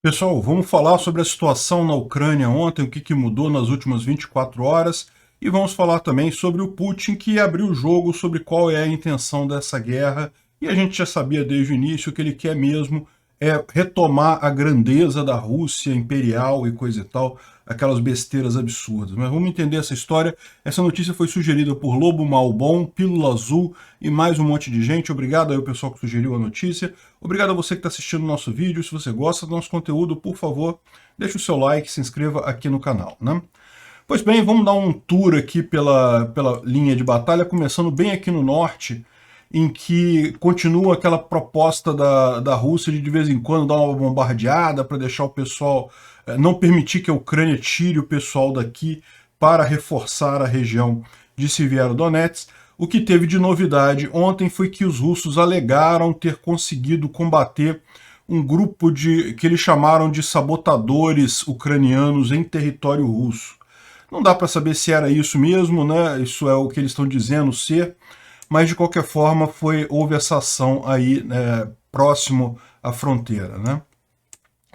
Pessoal, vamos falar sobre a situação na Ucrânia ontem, o que mudou nas últimas 24 horas, e vamos falar também sobre o Putin, que abriu o jogo sobre qual é a intenção dessa guerra, e a gente já sabia desde o início que ele quer mesmo é retomar a grandeza da Rússia imperial e coisa e tal, aquelas besteiras absurdas. Mas vamos entender essa história. Essa notícia foi sugerida por Lobo Malbon, Pílula Azul e mais um monte de gente. Obrigado aí ao pessoal que sugeriu a notícia. Obrigado a você que está assistindo o nosso vídeo. Se você gosta do nosso conteúdo, por favor, deixe o seu like, se inscreva aqui no canal, né? Pois bem, vamos dar um tour aqui pela linha de batalha, começando bem aqui no norte, em que continua aquela proposta da Rússia de vez em quando dar uma bombardeada para deixar o pessoal, não permitir que a Ucrânia tire o pessoal daqui para reforçar a região de Severodonetsk. O que teve de novidade ontem foi que os russos alegaram ter conseguido combater um grupo que eles chamaram de sabotadores ucranianos em território russo. Não dá para saber se era isso mesmo, né? Isso é o que eles estão dizendo ser, mas de qualquer forma houve essa ação aí próximo à fronteira, né?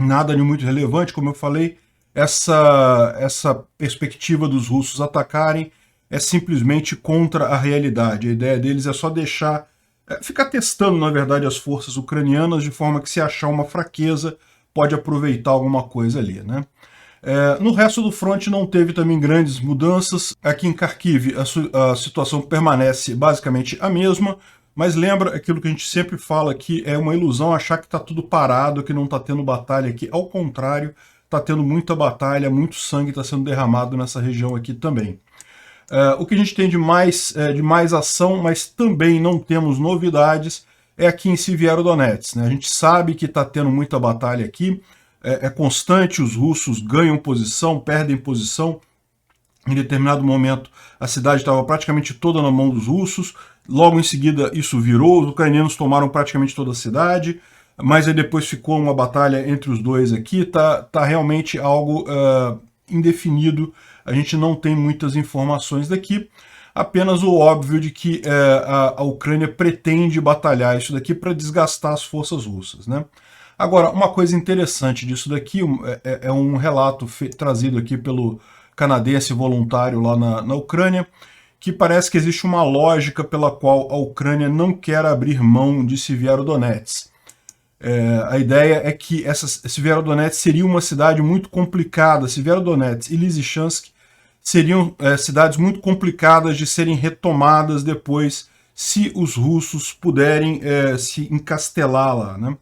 Nada de muito relevante, como eu falei, essa perspectiva dos russos atacarem é simplesmente contra a realidade. A ideia deles é só deixar, ficar testando, na verdade, as forças ucranianas, de forma que se achar uma fraqueza, pode aproveitar alguma coisa ali, né? No resto do fronte não teve também grandes mudanças. Aqui em Kharkiv a situação permanece basicamente a mesma, mas lembra aquilo que a gente sempre fala aqui, é uma ilusão achar que está tudo parado, que não está tendo batalha aqui. Ao contrário, está tendo muita batalha, muito sangue está sendo derramado nessa região aqui também. O que a gente tem de mais ação, mas também não temos novidades, é aqui em Severodonetsk, né? A gente sabe que está tendo muita batalha aqui, é constante, os russos ganham posição, perdem posição. Em determinado momento, a cidade estava praticamente toda na mão dos russos, logo em seguida isso virou, os ucranianos tomaram praticamente toda a cidade, mas aí depois ficou uma batalha entre os dois aqui, tá realmente algo indefinido, a gente não tem muitas informações daqui, apenas o óbvio de que a Ucrânia pretende batalhar isso daqui para desgastar as forças russas, né? Agora, uma coisa interessante disso daqui é um relato trazido aqui pelo canadense voluntário lá na Ucrânia, que parece que existe uma lógica pela qual a Ucrânia não quer abrir mão de Severodonetsk. A ideia é que Severodonetsk seria uma cidade muito complicada. Severodonetsk e Lysychansk seriam cidades muito complicadas de serem retomadas depois, se os russos puderem se encastelar lá, né?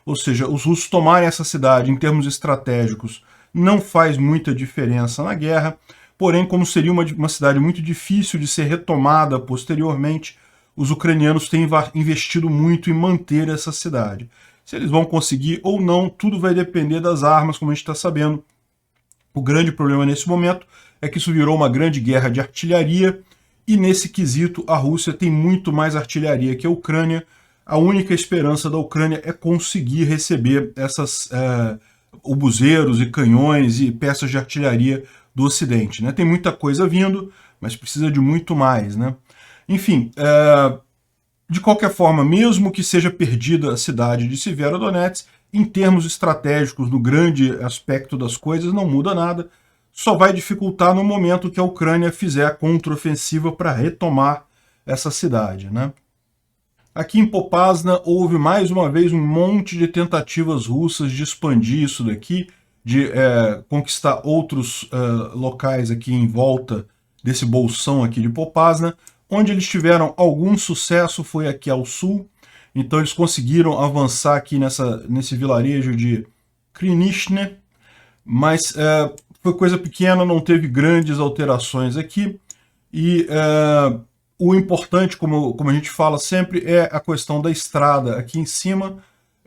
Ou seja, os russos tomarem essa cidade em termos estratégicos não faz muita diferença na guerra, porém, como seria uma cidade muito difícil de ser retomada posteriormente, os ucranianos têm investido muito em manter essa cidade. Se eles vão conseguir ou não, tudo vai depender das armas, como a gente está sabendo. O grande problema nesse momento é que isso virou uma grande guerra de artilharia, e nesse quesito a Rússia tem muito mais artilharia que a Ucrânia. A única esperança da Ucrânia é conseguir receber essas obuseiros e canhões e peças de artilharia do Ocidente, né? Tem muita coisa vindo, mas precisa de muito mais, né? Enfim, de qualquer forma, mesmo que seja perdida a cidade de Severodonetsk, em termos estratégicos, no grande aspecto das coisas, não muda nada, só vai dificultar no momento que a Ucrânia fizer a contraofensiva para retomar essa cidade, né? Aqui em Popasna houve mais uma vez um monte de tentativas russas de expandir isso daqui, de conquistar outros locais aqui em volta desse bolsão aqui de Popasna. Onde eles tiveram algum sucesso foi aqui ao sul, então eles conseguiram avançar aqui nesse vilarejo de Krynishne, mas foi coisa pequena, não teve grandes alterações aqui, e o importante, como a gente fala sempre, é a questão da estrada aqui em cima,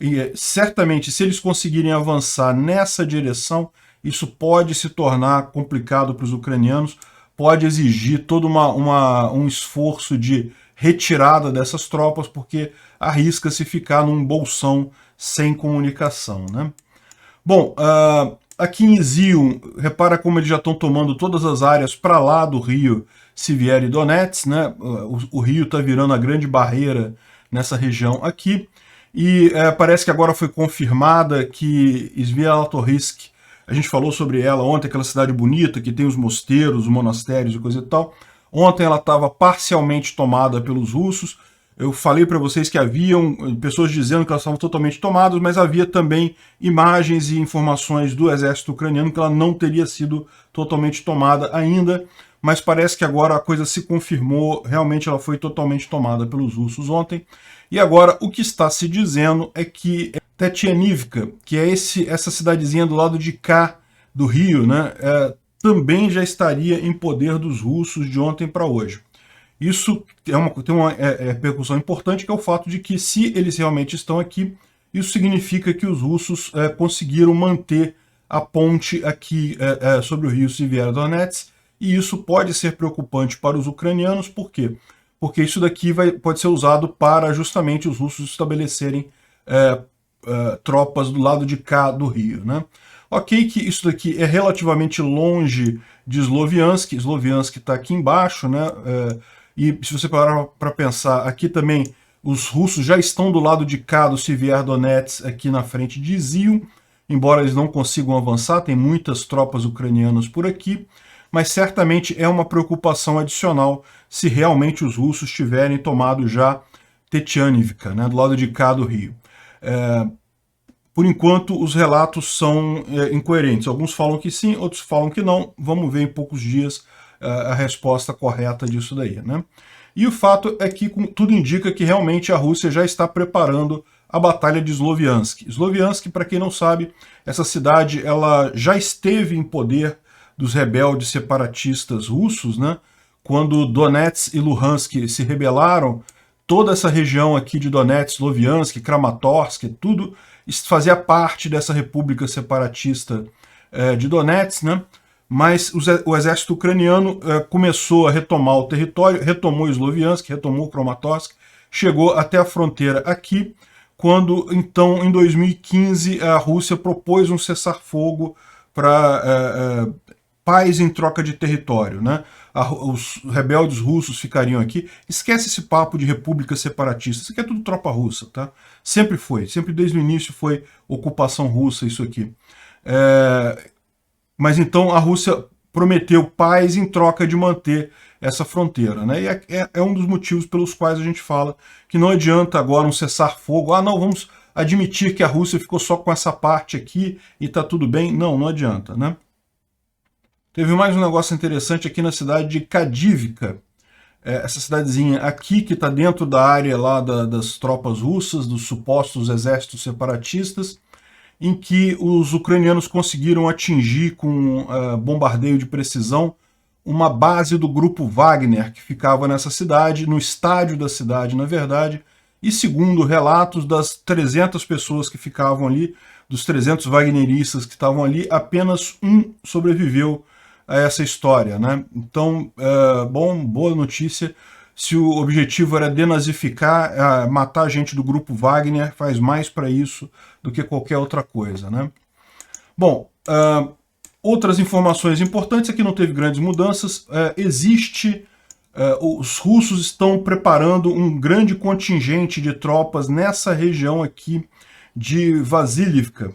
e certamente se eles conseguirem avançar nessa direção, isso pode se tornar complicado para os ucranianos, pode exigir todo um esforço de retirada dessas tropas, porque arrisca-se ficar num bolsão sem comunicação, né? Bom, aqui em Zion, repara como eles já estão tomando todas as áreas para lá do rio Severodonetsk, né? O rio está virando a grande barreira nessa região aqui. E parece que agora foi confirmada que Sviatohorsk, a gente falou sobre ela ontem, aquela cidade bonita que tem os mosteiros, os monastérios e coisa e tal. Ontem ela estava parcialmente tomada pelos russos. Eu falei para vocês que haviam pessoas dizendo que elas estavam totalmente tomadas, mas havia também imagens e informações do exército ucraniano que ela não teria sido totalmente tomada ainda, mas parece que agora a coisa se confirmou, realmente ela foi totalmente tomada pelos russos ontem. E agora o que está se dizendo é que Tetianivka, que é essa cidadezinha do lado de cá do Rio, né, também já estaria em poder dos russos de ontem para hoje. Isso tem uma repercussão importante, que é o fato de que, se eles realmente estão aqui, isso significa que os russos conseguiram manter a ponte aqui sobre o rio Severodonetsk, e isso pode ser preocupante para os ucranianos. Por quê? Porque isso daqui pode ser usado para justamente os russos estabelecerem tropas do lado de cá do rio, né? Ok que isso daqui é relativamente longe de Sloviansk, Sloviansk está aqui embaixo, né? E se você parar para pensar, aqui também os russos já estão do lado de cá do Severodonetsk, aqui na frente de Zium, embora eles não consigam avançar, tem muitas tropas ucranianas por aqui, mas certamente é uma preocupação adicional se realmente os russos tiverem tomado já Tetianivka, né, do lado de cá do rio. Por enquanto, os relatos são incoerentes. Alguns falam que sim, outros falam que não. Vamos ver em poucos dias a resposta correta disso daí, né? E o fato é que tudo indica que realmente a Rússia já está preparando a Batalha de Sloviansk. Sloviansk, para quem não sabe, essa cidade ela já esteve em poder dos rebeldes separatistas russos, né? Quando Donetsk e Luhansk se rebelaram, toda essa região aqui de Donetsk, Sloviansk, Kramatorsk, tudo fazia parte dessa república separatista de Donetsk, né? Mas o exército ucraniano começou a retomar o território, retomou Sloviansk, retomou Kramatorsk, chegou até a fronteira aqui, quando, então, em 2015, a Rússia propôs um cessar-fogo para paz em troca de território, né? Os rebeldes russos ficariam aqui. Esquece esse papo de república separatista, isso aqui é tudo tropa russa, tá? Sempre foi, sempre desde o início foi ocupação russa isso aqui. Mas então a Rússia prometeu paz em troca de manter essa fronteira, né? E é um dos motivos pelos quais a gente fala que não adianta agora um cessar-fogo. Ah, não, vamos admitir que a Rússia ficou só com essa parte aqui e tá tudo bem. Não, não adianta, né? Teve mais um negócio interessante aqui na cidade de Kadivka, essa cidadezinha aqui que está dentro da área lá das tropas russas, dos supostos exércitos separatistas, em que os ucranianos conseguiram atingir com bombardeio de precisão uma base do grupo Wagner, que ficava nessa cidade, no estádio da cidade, na verdade, e segundo relatos das 300 pessoas que ficavam ali, dos 300 wagneristas que estavam ali, apenas um sobreviveu a essa história, né? Então, boa notícia. Se o objetivo era denazificar, matar gente do grupo Wagner, faz mais para isso do que qualquer outra coisa, né? Bom, outras informações importantes, aqui não teve grandes mudanças. Os russos estão preparando um grande contingente de tropas nessa região aqui de Vasilivka.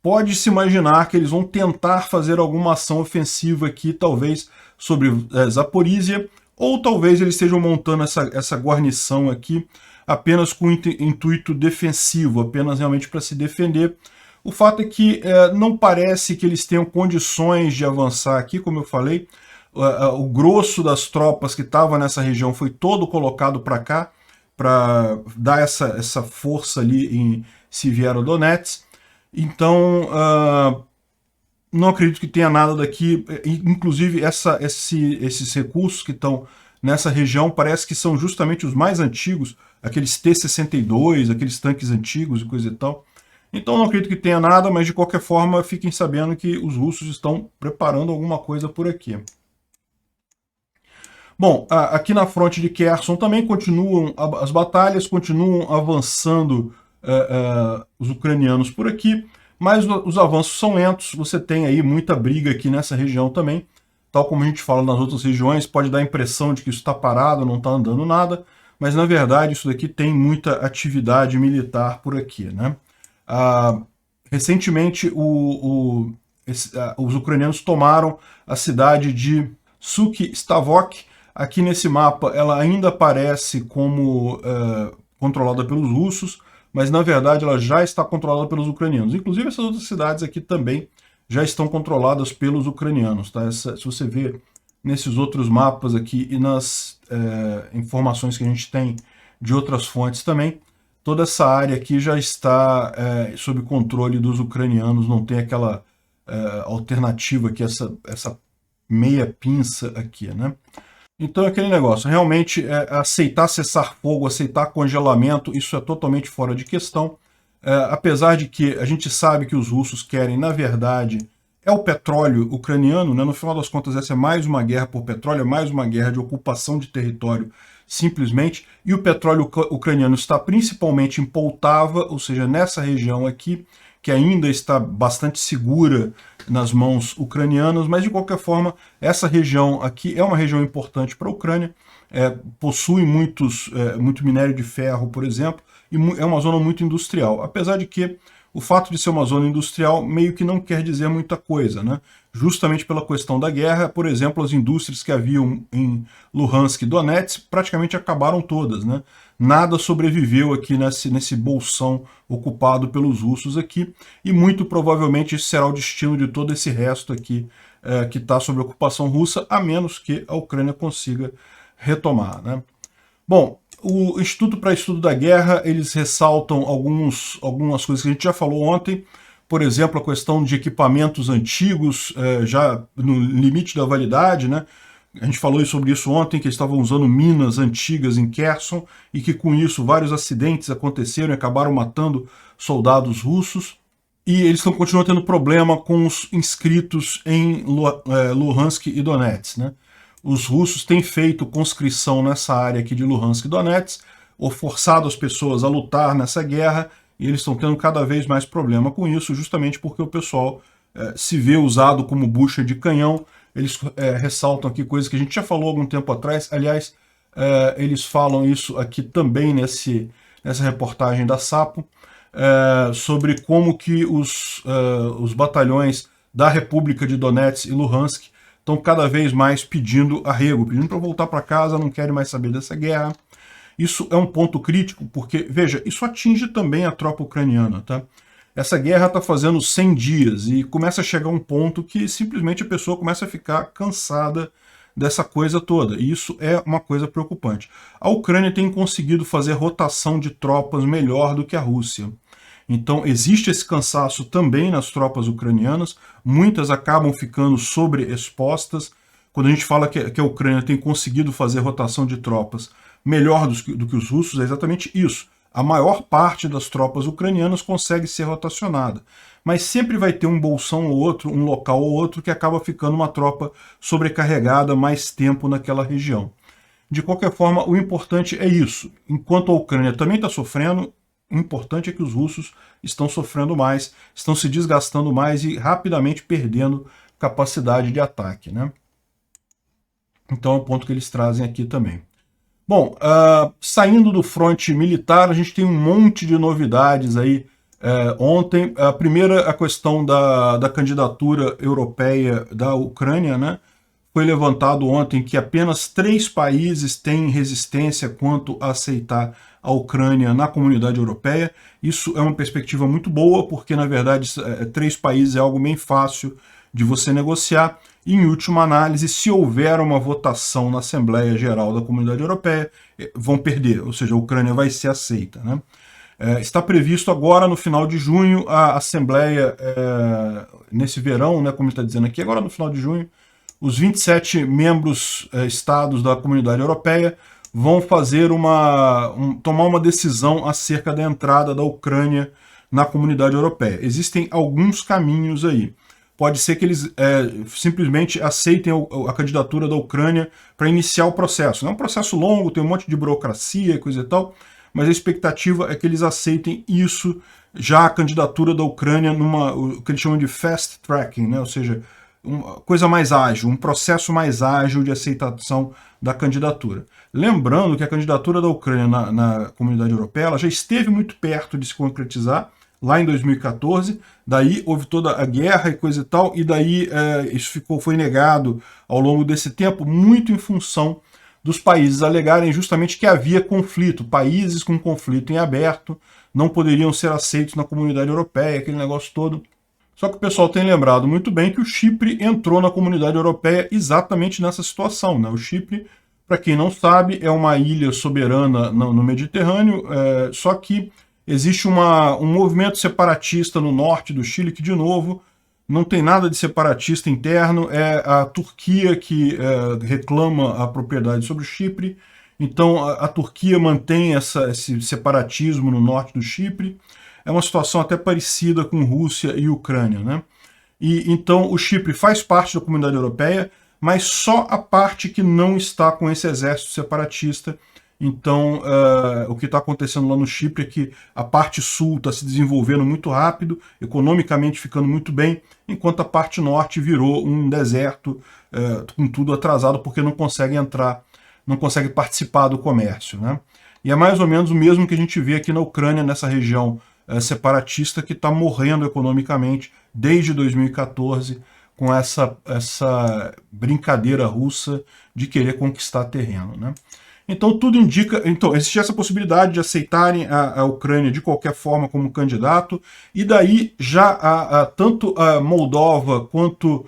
Pode-se imaginar que eles vão tentar fazer alguma ação ofensiva aqui, talvez sobre Zaporizhia, ou talvez eles estejam montando essa guarnição aqui apenas com intuito defensivo, apenas realmente para se defender. O fato é que não parece que eles tenham condições de avançar aqui, como eu falei. O grosso das tropas que estavam nessa região foi todo colocado para cá, para dar essa força ali em Severodonetsk. Então, não acredito que tenha nada daqui. Inclusive, esses recursos que estão nessa região parece que são justamente os mais antigos, aqueles T-62, aqueles tanques antigos e coisa e tal. Então, não acredito que tenha nada, mas de qualquer forma, fiquem sabendo que os russos estão preparando alguma coisa por aqui. Bom, aqui na fronte de Kherson também continuam as batalhas, continuam avançando os ucranianos por aqui, mas os avanços são lentos. Você tem aí muita briga aqui nessa região também, tal como a gente fala nas outras regiões. Pode dar a impressão de que isso está parado, não está andando nada, mas na verdade isso daqui tem muita atividade militar por aqui, né? Recentemente os ucranianos tomaram a cidade de Suky-Stavok. Aqui nesse mapa ela ainda aparece como controlada pelos russos, mas na verdade ela já está controlada pelos ucranianos. Inclusive essas outras cidades aqui também já estão controladas pelos ucranianos, tá? Se você vê nesses outros mapas aqui e nas informações que a gente tem de outras fontes também, toda essa área aqui já está sob controle dos ucranianos, não tem aquela alternativa aqui, essa meia pinça aqui, né? Então é aquele negócio, realmente aceitar cessar fogo, aceitar congelamento, isso é totalmente fora de questão, apesar de que a gente sabe que os russos querem, na verdade, é o petróleo ucraniano, né? No final das contas essa é mais uma guerra por petróleo, é mais uma guerra de ocupação de território, simplesmente, e o petróleo ucraniano está principalmente em Poltava, ou seja, nessa região aqui, que ainda está bastante segura nas mãos ucranianas, mas de qualquer forma, essa região aqui é uma região importante para a Ucrânia, possui muito minério de ferro, por exemplo, e é uma zona muito industrial, apesar de que o fato de ser uma zona industrial meio que não quer dizer muita coisa, né? Justamente pela questão da guerra, por exemplo, as indústrias que haviam em Luhansk e Donetsk praticamente acabaram todas, né? Nada sobreviveu aqui nesse bolsão ocupado pelos russos aqui, e muito provavelmente esse será o destino de todo esse resto aqui que está sob ocupação russa, a menos que a Ucrânia consiga retomar, né? Bom, o Instituto para Estudo da Guerra, eles ressaltam algumas coisas que a gente já falou ontem, por exemplo, a questão de equipamentos antigos, já no limite da validade, né? A gente falou sobre isso ontem, que eles estavam usando minas antigas em Kherson, e que com isso vários acidentes aconteceram e acabaram matando soldados russos. E eles continuam tendo problema com os inscritos em Luhansk e Donetsk, né? Os russos têm feito conscrição nessa área aqui de Luhansk e Donetsk, ou forçado as pessoas a lutar nessa guerra, e eles estão tendo cada vez mais problema com isso, justamente porque o pessoal se vê usado como bucha de canhão. Eles ressaltam aqui coisas que a gente já falou algum tempo atrás, aliás, eles falam isso aqui também nessa reportagem da Sapo, sobre como que os batalhões da República de Donetsk e Luhansk estão cada vez mais pedindo arrego, pedindo para voltar para casa, não querem mais saber dessa guerra. Isso é um ponto crítico, porque, veja, isso atinge também a tropa ucraniana, tá? Essa guerra está fazendo 100 dias e começa a chegar um ponto que simplesmente a pessoa começa a ficar cansada dessa coisa toda, e isso é uma coisa preocupante. A Ucrânia tem conseguido fazer rotação de tropas melhor do que a Rússia. Então existe esse cansaço também nas tropas ucranianas, muitas acabam ficando sobreexpostas. Quando a gente fala que a Ucrânia tem conseguido fazer rotação de tropas melhor do que os russos, é exatamente isso. A maior parte das tropas ucranianas consegue ser rotacionada, mas sempre vai ter um bolsão ou outro, um local ou outro, que acaba ficando uma tropa sobrecarregada mais tempo naquela região. De qualquer forma, o importante é isso. Enquanto a Ucrânia também está sofrendo, o importante é que os russos estão sofrendo mais, estão se desgastando mais e rapidamente perdendo capacidade de ataque, né? Então é um ponto que eles trazem aqui também. Bom, saindo do fronte militar, a gente tem um monte de novidades aí ontem. A primeira, a questão da candidatura europeia da Ucrânia, né? Foi levantado ontem que apenas 3 países têm resistência quanto a aceitar a Ucrânia na comunidade europeia. Isso é uma perspectiva muito boa, porque na verdade 3 países é algo bem fácil de você negociar. E, em última análise, se houver uma votação na Assembleia Geral da Comunidade Europeia, vão perder, ou seja, a Ucrânia vai ser aceita, né? Está previsto agora, no final de junho, a Assembleia, nesse verão, né, como ele está dizendo aqui, agora no final de junho, os 27 membros estados da Comunidade Europeia vão fazer tomar uma decisão acerca da entrada da Ucrânia na Comunidade Europeia. Existem alguns caminhos aí. Pode ser que eles simplesmente aceitem a candidatura da Ucrânia para iniciar o processo. É um processo longo, tem um monte de burocracia e coisa e tal, mas a expectativa é que eles aceitem isso, já a candidatura da Ucrânia o que eles chamam de fast tracking, né? Ou seja, uma coisa mais ágil, um processo mais ágil de aceitação da candidatura. Lembrando que a candidatura da Ucrânia na Comunidade Europeia ela já esteve muito perto de se concretizar, lá em 2014, daí houve toda a guerra e coisa e tal, e daí isso foi negado ao longo desse tempo, muito em função dos países alegarem justamente que havia conflito, países com conflito em aberto não poderiam ser aceitos na Comunidade Europeia, aquele negócio todo. Só que o pessoal tem lembrado muito bem que o Chipre entrou na Comunidade Europeia exatamente nessa situação, né? O Chipre, para quem não sabe, é uma ilha soberana no Mediterrâneo, só que existe um movimento separatista no norte do Chile que, de novo, não tem nada de separatista interno, é a Turquia que reclama a propriedade sobre o Chipre, então a Turquia mantém esse separatismo no norte do Chipre. É uma situação até parecida com Rússia e Ucrânia, né? E então o Chipre faz parte da Comunidade Europeia, mas só a parte que não está com esse exército separatista. Então, o que está acontecendo lá no Chipre é que a parte sul está se desenvolvendo muito rápido, economicamente ficando muito bem, enquanto a parte norte virou um deserto, com tudo atrasado, porque não consegue entrar, não consegue participar do comércio, né? E é mais ou menos o mesmo que a gente vê aqui na Ucrânia, nessa região separatista que está morrendo economicamente desde 2014, com essa brincadeira russa de querer conquistar terreno, né? Então tudo indica, então existe essa possibilidade de aceitarem a Ucrânia de qualquer forma como candidato, e daí já tanto a Moldova quanto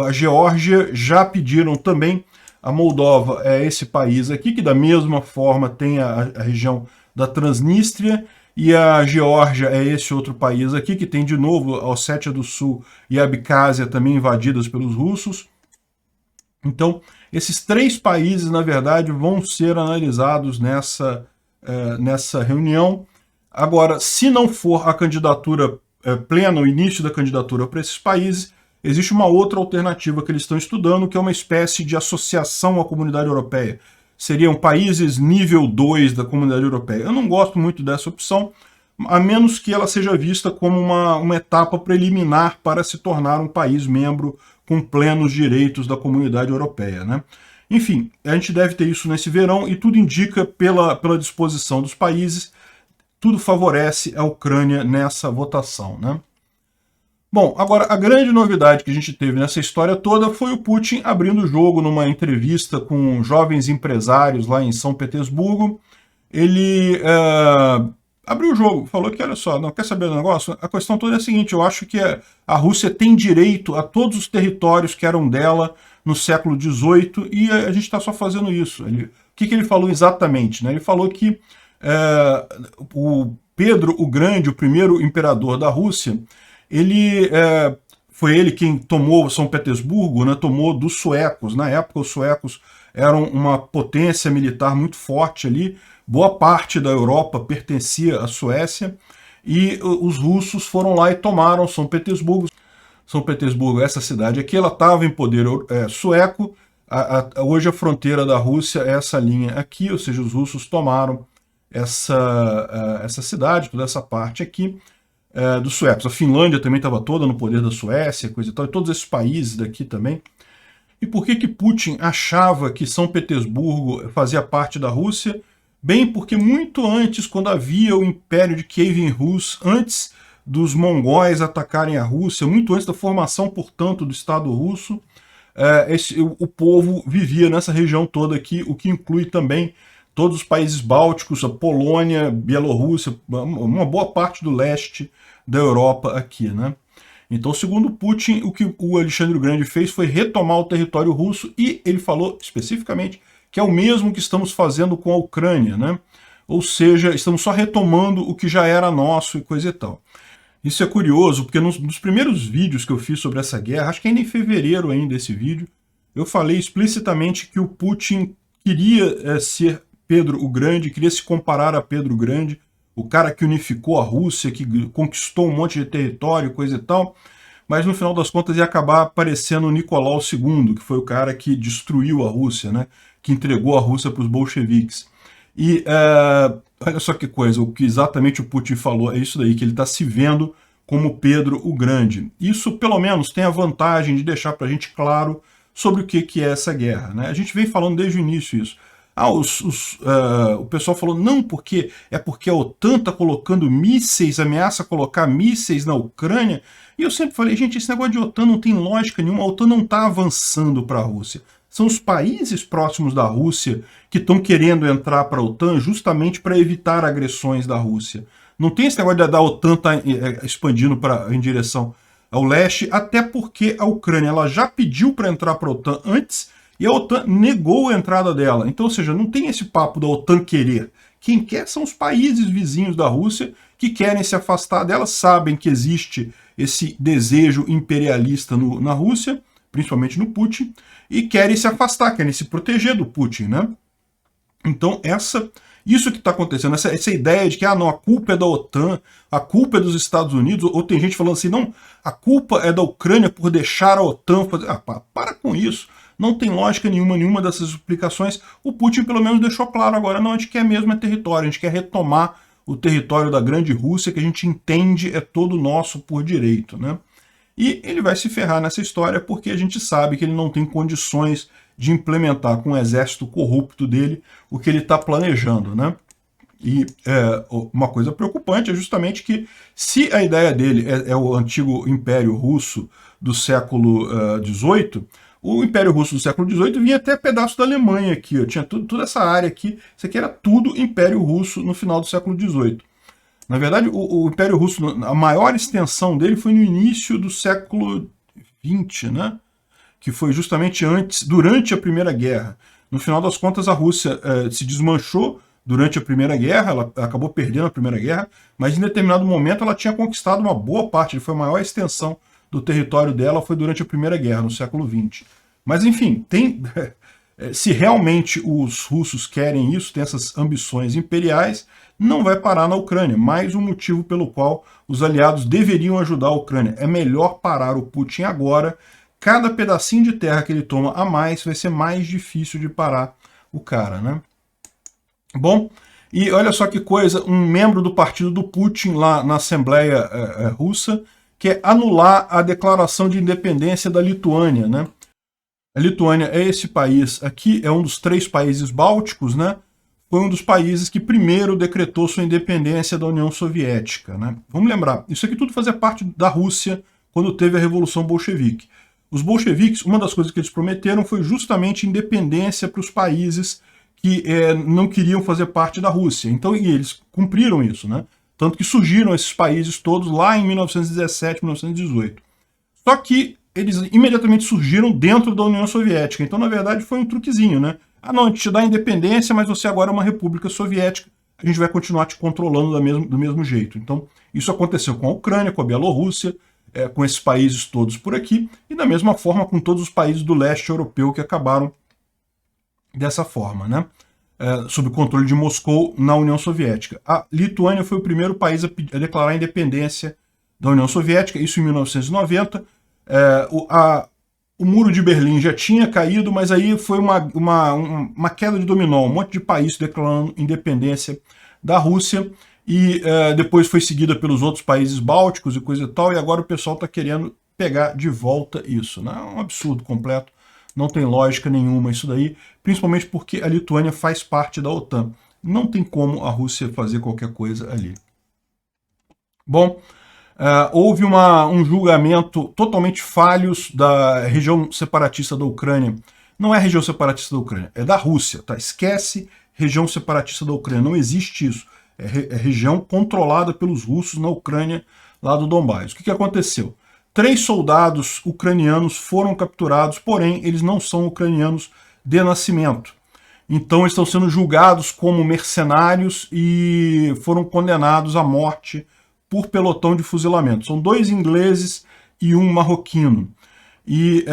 a Geórgia já pediram também. A Moldova é esse país aqui, que da mesma forma tem a região da Transnistria, e a Geórgia é esse outro país aqui, que tem de novo a Ossétia do Sul e a Abcásia também invadidas pelos russos. Então, esses três países, na verdade, vão ser analisados nessa reunião. Agora, se não for a candidatura plena, o início da candidatura para esses países, existe uma outra alternativa que eles estão estudando, que é uma espécie de associação à Comunidade Europeia. Seriam países nível 2 da Comunidade Europeia. Eu não gosto muito dessa opção, a menos que ela seja vista como uma etapa preliminar para se tornar um país membro com plenos direitos da Comunidade Europeia, né? Enfim, a gente deve ter isso nesse verão, e tudo indica, pela disposição dos países, tudo favorece a Ucrânia nessa votação, né? Bom, agora a grande novidade que a gente teve nessa história toda foi o Putin abrindo o jogo numa entrevista com jovens empresários lá em São Petersburgo. Ele abriu o jogo, falou que, olha só, não quer saber do negócio? A questão toda é a seguinte: eu acho que a Rússia tem direito a todos os territórios que eram dela no século XVIII, e a gente está só fazendo isso. O que ele falou exatamente, né? Ele falou que o Pedro o Grande, o primeiro imperador da Rússia, foi ele quem tomou São Petersburgo, né, tomou dos suecos. Na época, os suecos eram uma potência militar muito forte ali, boa parte da Europa pertencia à Suécia, e os russos foram lá e tomaram São Petersburgo. São Petersburgo, essa cidade aqui, ela estava em poder sueco. Hoje a fronteira da Rússia é essa linha aqui, ou seja, os russos tomaram essa cidade, toda essa parte aqui, dos suecos. A Finlândia também estava toda no poder da Suécia, coisa e tal, e todos esses países daqui também. E por que Putin achava que São Petersburgo fazia parte da Rússia? Bem, porque muito antes, quando havia o Império de Kievan Rus, antes dos mongóis atacarem a Rússia, muito antes da formação, portanto, do Estado russo, o povo vivia nessa região toda aqui, o que inclui também todos os países bálticos, a Polônia, Bielorrússia, uma boa parte do leste da Europa aqui, né? Então, segundo Putin, o que o Alexandre o Grande fez foi retomar o território russo, e ele falou especificamente que é o mesmo que estamos fazendo com a Ucrânia, né? Ou seja, estamos só retomando o que já era nosso e coisa e tal. Isso é curioso, porque nos primeiros vídeos que eu fiz sobre essa guerra, acho que ainda em fevereiro ainda esse vídeo, eu falei explicitamente que o Putin queria ser Pedro o Grande, queria se comparar a Pedro o Grande, o cara que unificou a Rússia, que conquistou um monte de território, coisa e tal, mas no final das contas ia acabar aparecendo o Nicolau II, que foi o cara que destruiu a Rússia, né? Que entregou a Rússia para os bolcheviques. E olha só que coisa, o que exatamente o Putin falou é isso daí, que ele está se vendo como Pedro o Grande. Isso, pelo menos, tem a vantagem de deixar para a gente claro sobre o que é essa guerra, né? A gente vem falando desde o início isso. O pessoal falou, não, porque a OTAN está colocando mísseis, ameaça colocar mísseis na Ucrânia. E eu sempre falei, gente, esse negócio de OTAN não tem lógica nenhuma, a OTAN não está avançando para a Rússia. São os países próximos da Rússia que estão querendo entrar para a OTAN justamente para evitar agressões da Rússia. Não tem esse negócio da OTAN estar expandindo em direção ao leste, até porque a Ucrânia ela já pediu para entrar para a OTAN antes e a OTAN negou a entrada dela. Então, ou seja, não tem esse papo da OTAN querer. Quem quer são os países vizinhos da Rússia que querem se afastar dela, sabem que existe esse desejo imperialista na Rússia, principalmente no Putin, e querem se afastar, querem se proteger do Putin, né? Então, isso que está acontecendo, essa ideia de que não, a culpa é da OTAN, a culpa é dos Estados Unidos, ou tem gente falando assim, não, a culpa é da Ucrânia por deixar a OTAN fazer... para com isso. Não tem lógica nenhuma dessas explicações. O Putin, pelo menos, deixou claro agora, não, a gente quer mesmo território, a gente quer retomar o território da grande Rússia, que a gente entende é todo nosso por direito, né? E ele vai se ferrar nessa história porque a gente sabe que ele não tem condições de implementar com o exército corrupto dele o que ele está planejando, né? E uma coisa preocupante é justamente que se a ideia dele é o antigo Império Russo do século XVIII, o Império Russo do século XVIII vinha até pedaço da Alemanha aqui, ó, tinha toda essa área aqui, isso aqui era tudo Império Russo no final do século XVIII. Na verdade, o Império Russo, a maior extensão dele foi no início do século XX, né? Que foi justamente durante a Primeira Guerra. No final das contas, a Rússia se desmanchou durante a Primeira Guerra, ela acabou perdendo a Primeira Guerra, mas em determinado momento ela tinha conquistado uma boa parte, foi a maior extensão do território dela, foi durante a Primeira Guerra, no século XX. Mas enfim, se realmente os russos querem isso, tem essas ambições imperiais, não vai parar na Ucrânia. Mais um motivo pelo qual os aliados deveriam ajudar a Ucrânia. É melhor parar o Putin agora. Cada pedacinho de terra que ele toma a mais vai ser mais difícil de parar o cara, né? Bom, e olha só que coisa, um membro do partido do Putin lá na Assembleia Russa quer anular a declaração de independência da Lituânia, né? A Lituânia é esse país aqui, é um dos 3 países bálticos, né? Foi um dos países que primeiro decretou sua independência da União Soviética, né? Vamos lembrar, isso aqui tudo fazia parte da Rússia quando teve a Revolução Bolchevique. Os bolcheviques, uma das coisas que eles prometeram foi justamente independência para os países que não queriam fazer parte da Rússia. Então, e eles cumpriram isso, né? Tanto que surgiram esses países todos lá em 1917, 1918. Só que eles imediatamente surgiram dentro da União Soviética. Então, na verdade, foi um truquezinho, né? Não, a gente te dá a independência, mas você agora é uma república soviética, a gente vai continuar te controlando do mesmo jeito. Então, isso aconteceu com a Ucrânia, com a Bielorrússia, com esses países todos por aqui, e da mesma forma com todos os países do leste europeu que acabaram dessa forma, né? Sob o controle de Moscou na União Soviética. A Lituânia foi o primeiro país a declarar a independência da União Soviética, isso em 1990. O muro de Berlim já tinha caído, mas aí foi uma queda de dominó, um monte de países declarando independência da Rússia, e depois foi seguida pelos outros países bálticos e coisa e tal, e agora o pessoal está querendo pegar de volta isso, né? É um absurdo completo, não tem lógica nenhuma isso daí, principalmente porque a Lituânia faz parte da OTAN. Não tem como a Rússia fazer qualquer coisa ali. Bom, houve um julgamento totalmente falhos da região separatista da Ucrânia. Não é a região separatista da Ucrânia, é da Rússia, tá? Esquece região separatista da Ucrânia, não existe isso. É região controlada pelos russos na Ucrânia, lá do Donbás. O que aconteceu? 3 soldados ucranianos foram capturados, porém eles não são ucranianos de nascimento. Então eles estão sendo julgados como mercenários e foram condenados à morte por pelotão de fuzilamento. São 2 ingleses e um marroquino. E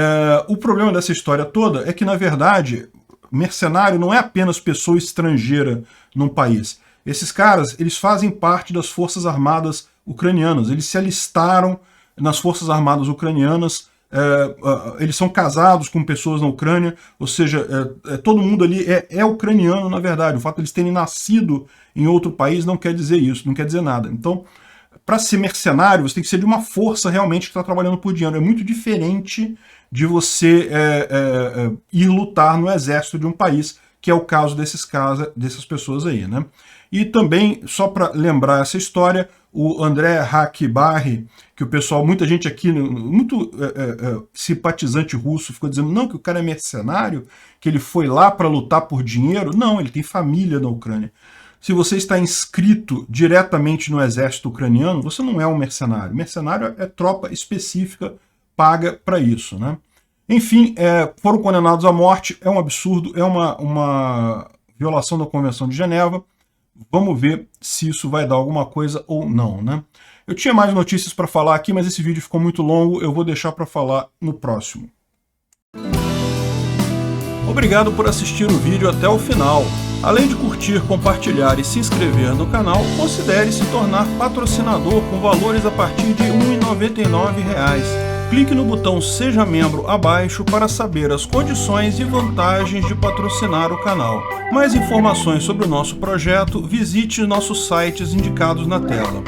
o problema dessa história toda é que, na verdade, mercenário não é apenas pessoa estrangeira num país. Esses caras, eles fazem parte das Forças Armadas ucranianas, eles se alistaram nas Forças Armadas ucranianas, eles são casados com pessoas na Ucrânia, ou seja, todo mundo ali é ucraniano, na verdade. O fato de eles terem nascido em outro país não quer dizer isso, não quer dizer nada. Então, para ser mercenário, você tem que ser de uma força realmente que está trabalhando por dinheiro. É muito diferente de você ir lutar no exército de um país, que é o caso dessas pessoas aí, né? E também, só para lembrar essa história, o André Hack-Barry, que o pessoal, muita gente aqui, muito simpatizante russo, ficou dizendo não, que o cara é mercenário, que ele foi lá para lutar por dinheiro. Não, ele tem família na Ucrânia. Se você está inscrito diretamente no exército ucraniano, você não é um mercenário. Mercenário é tropa específica paga para isso, né? Enfim, foram condenados à morte, é um absurdo, é uma violação da Convenção de Geneva. Vamos ver se isso vai dar alguma coisa ou não, né? Eu tinha mais notícias para falar aqui, mas esse vídeo ficou muito longo, eu vou deixar para falar no próximo. Obrigado por assistir o vídeo até o final. Além de curtir, compartilhar e se inscrever no canal, considere se tornar patrocinador com valores a partir de R$ 1,99. Clique no botão Seja Membro abaixo para saber as condições e vantagens de patrocinar o canal. Mais informações sobre o nosso projeto, visite nossos sites indicados na tela.